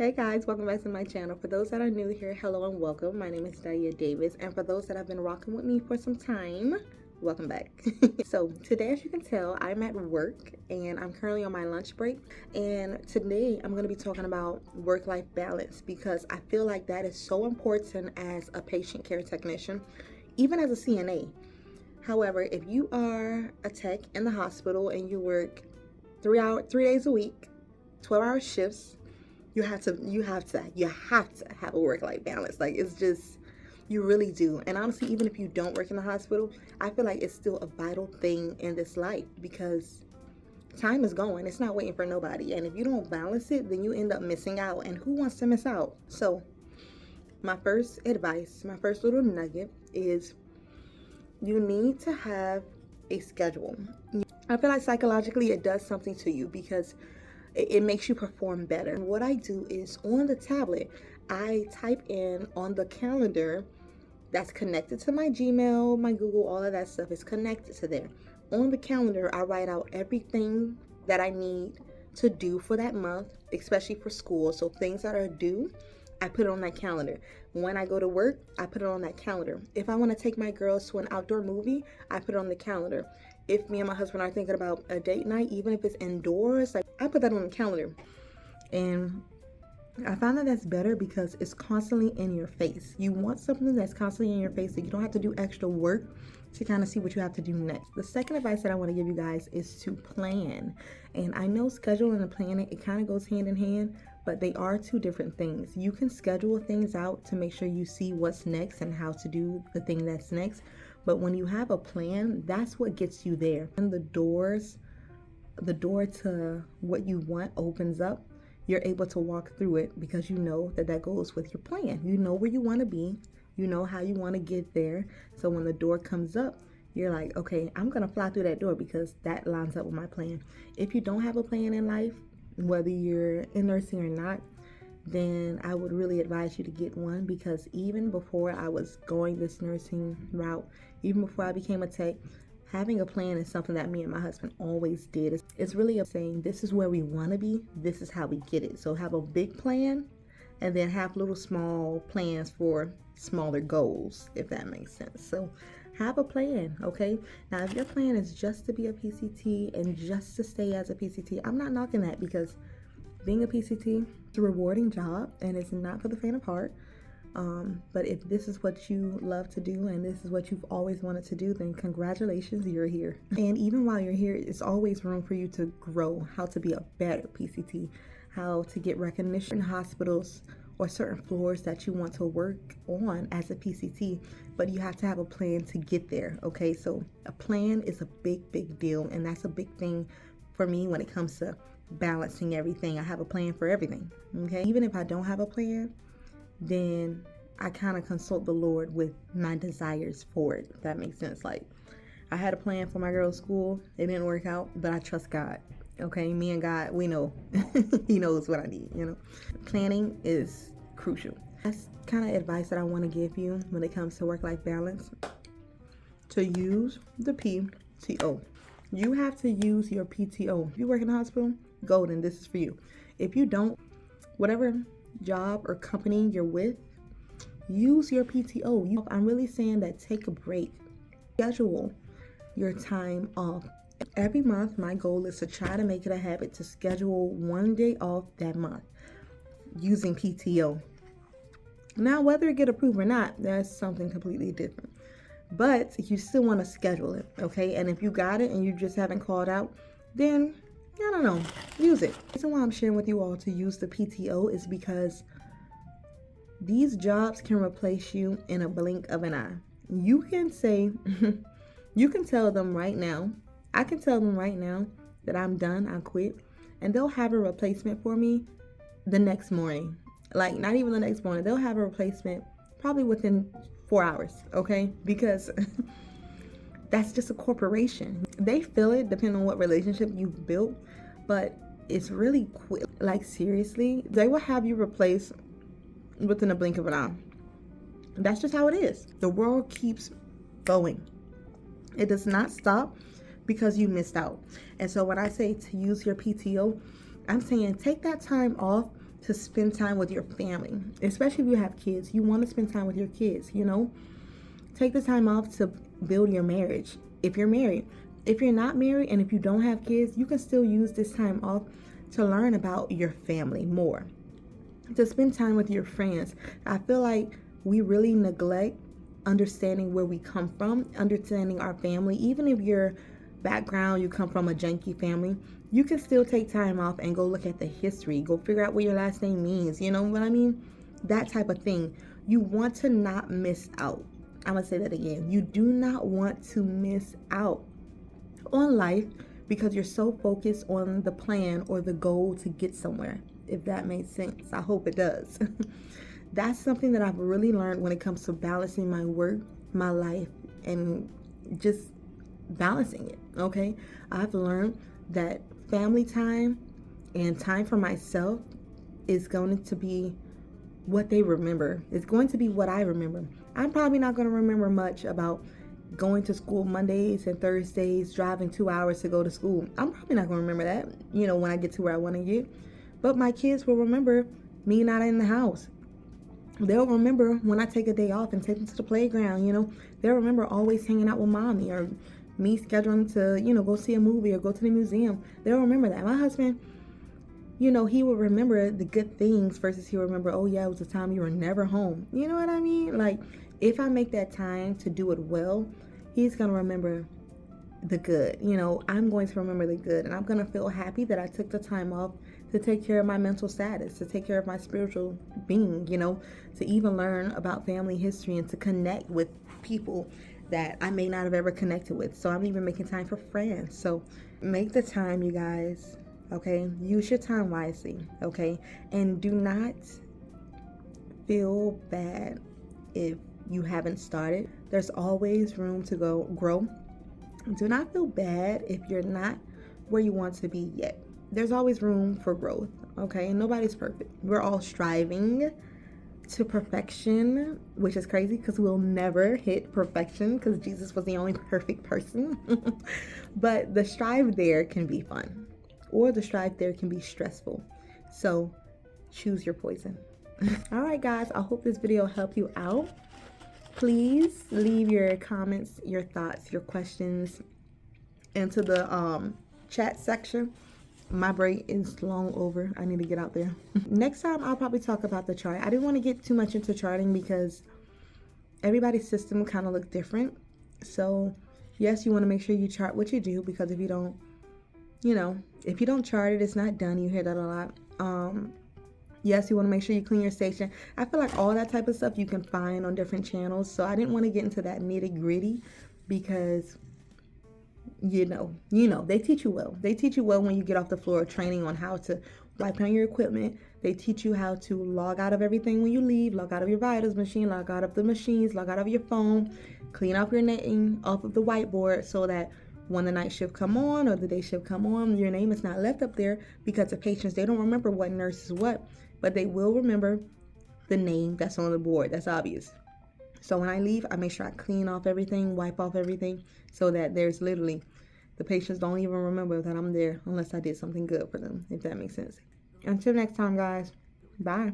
Hey guys, welcome back to my channel. For those that are new here, hello and welcome. My name is Dia Davis, and for those that have been rocking with me for some time, welcome back. So today, as you can tell, I'm at work and I'm currently on my lunch break, and today I'm going to be talking about work-life balance because I feel like that is so important as a patient care technician, even as a CNA. However, if you are a tech in the hospital and you work 3 days a week, 12-hour shifts, you have to have a work-life balance. Like, it's just, you really do. And honestly, even if you don't work in the hospital, I feel like it's still a vital thing in this life because time is going. It's not waiting for nobody. And if you don't balance it, then you end up missing out. And who wants to miss out? So my first advice, my first little nugget is you need to have a schedule. I feel like psychologically it does something to you because it makes you perform better. And what I do is on the tablet, I type in on the calendar that's connected to my Gmail, my Google, all of that stuff is connected to there. On the calendar, I write out everything that I need to do for that month, especially for school. So things that are due, I put it on that calendar. When I go to work, I put it on that calendar. If I want to take my girls to an outdoor movie, I put it on the calendar. If me and my husband are thinking about a date night, even if it's indoors, like, I put that on the calendar. And I find that that's better because it's constantly in your face. You want something that's constantly in your face so you don't have to do extra work to kind of see what you have to do next. The second advice that I want to give you guys is to plan. And I know scheduling and planning, it kind of goes hand in hand, but they are two different things. You can schedule things out to make sure you see what's next and how to do the thing that's next. But when you have a plan, that's what gets you there. And the door to what you want opens up. You're able to walk through it because you know that goes with your plan. You know where you want to be. You know how you want to get there. So when the door comes up, you're like, okay, I'm going to fly through that door because that lines up with my plan. If you don't have a plan in life, whether you're in nursing or not, then I would really advise you to get one, because even before I was going this nursing route, even before I became a tech, having a plan is something that me and my husband always did. It's really saying this is where we want to be, this is how we get it. So have a big plan and then have little small plans for smaller goals, if that makes sense. So have a plan, okay? Now, if your plan is just to be a PCT and just to stay as a PCT, I'm not knocking that, because being a PCT is a rewarding job and it's not for the faint of heart. But if this is what you love to do and this is what you've always wanted to do, then congratulations, you're here. And even while you're here, it's always room for you to grow, how to be a better PCT, how to get recognition in hospitals or certain floors that you want to work on as a PCT, but you have to have a plan to get there, okay? So a plan is a big, big deal, and that's a big thing for me when it comes to balancing everything. I have a plan for everything, okay? Even if I don't have a plan, then I kind of consult the Lord with my desires for it, if that makes sense. Like, I had a plan for my girls' school. It didn't work out, but I trust God. Okay, me and God, we know. He knows what I need, you know. Planning is crucial. That's kind of advice that I want to give you when it comes to work-life balance. To use the PTO. You have to use your PTO. If you work in a hospital, golden, this is for you. If you don't, whatever job or company you're with, use your PTO. I'm really saying that take a break. Schedule your time off. Every month, my goal is to try to make it a habit to schedule one day off that month using PTO. Now, whether it get approved or not, that's something completely different. But you still want to schedule it, okay? And if you got it and you just haven't called out, then, I don't know, use it. The reason why I'm sharing with you all to use the PTO is because these jobs can replace you in a blink of an eye. You can say, you can tell them right now, I can tell them right now that I'm done, I quit, and they'll have a replacement for me the next morning. Like, not even the next morning, they'll have a replacement probably within 4 hours, okay? Because that's just a corporation. They feel it depending on what relationship you've built, but it's really quick. Like, seriously, they will have you replaced within a blink of an eye. That's just how it is. The world keeps going. It does not stop because you missed out. And so when I say to use your PTO, I'm saying take that time off to spend time with your family, especially if you have kids. You want to spend time with your kids, you know? Take the time off to build your marriage if you're married. If you're not married and if you don't have kids, you can still use this time off to learn about your family more, to spend time with your friends. I feel like we really neglect understanding where we come from, understanding our family. Even if your background, you come from a janky family, you can still take time off and go look at the history, go figure out what your last name means, you know what I mean? That type of thing. You want to not miss out. I'm gonna say that again. You do not want to miss out on life because you're so focused on the plan or the goal to get somewhere. If that makes sense, I hope it does. That's something that I've really learned when it comes to balancing my work, my life, and just balancing it. Okay, I've learned that family time and time for myself is going to be what they remember. It's going to be what I remember. I'm probably not going to remember much about going to school Mondays and Thursdays, driving 2 hours to go to school. I'm probably not going to remember that, you know, when I get to where I want to get. But my kids will remember me not in the house. They'll remember when I take a day off and take them to the playground, you know. They'll remember always hanging out with mommy, or me scheduling to, you know, go see a movie or go to the museum. They'll remember that. My husband, you know, he will remember the good things versus he'll remember, oh yeah, it was a time you were never home. You know what I mean? Like, if I make that time to do it well, he's going to remember the good. You know, I'm going to remember the good, and I'm going to feel happy that I took the time off to take care of my mental status, to take care of my spiritual being, you know, to even learn about family history and to connect with people that I may not have ever connected with. So I'm even making time for friends. So make the time, you guys, okay? Use your time wisely, okay? And do not feel bad if you haven't started. There's always room to grow. Do not feel bad if you're not where you want to be yet. There's always room for growth, okay? Nobody's perfect. We're all striving to perfection, which is crazy because we'll never hit perfection because Jesus was the only perfect person. But the strive there can be fun, or the strive there can be stressful. So choose your poison. All right, guys, I hope this video helped you out. Please leave your comments, your thoughts, your questions into the chat section. My break is long over. I need to get out there. Next time, I'll probably talk about the chart. I didn't want to get too much into charting because everybody's system kind of look different. So, yes, you want to make sure you chart what you do, because if you don't, you know, if you don't chart it, it's not done. You hear that a lot. Yes, you want to make sure you clean your station. I feel like all that type of stuff you can find on different channels. So I didn't want to get into that nitty gritty because, you know, they teach you well. They teach you well when you get off the floor, training on how to wipe down your equipment. They teach you how to log out of everything when you leave, log out of your vitals machine, log out of the machines, log out of your phone, clean off your name off of the whiteboard so that when the night shift come on or the day shift come on, your name is not left up there, because the patients, they don't remember what nurse is what, but they will remember the name that's on the board. That's obvious. So when I leave, I make sure I clean off everything, wipe off everything, so that there's literally, the patients don't even remember that I'm there unless I did something good for them, if that makes sense. Until next time, guys. Bye.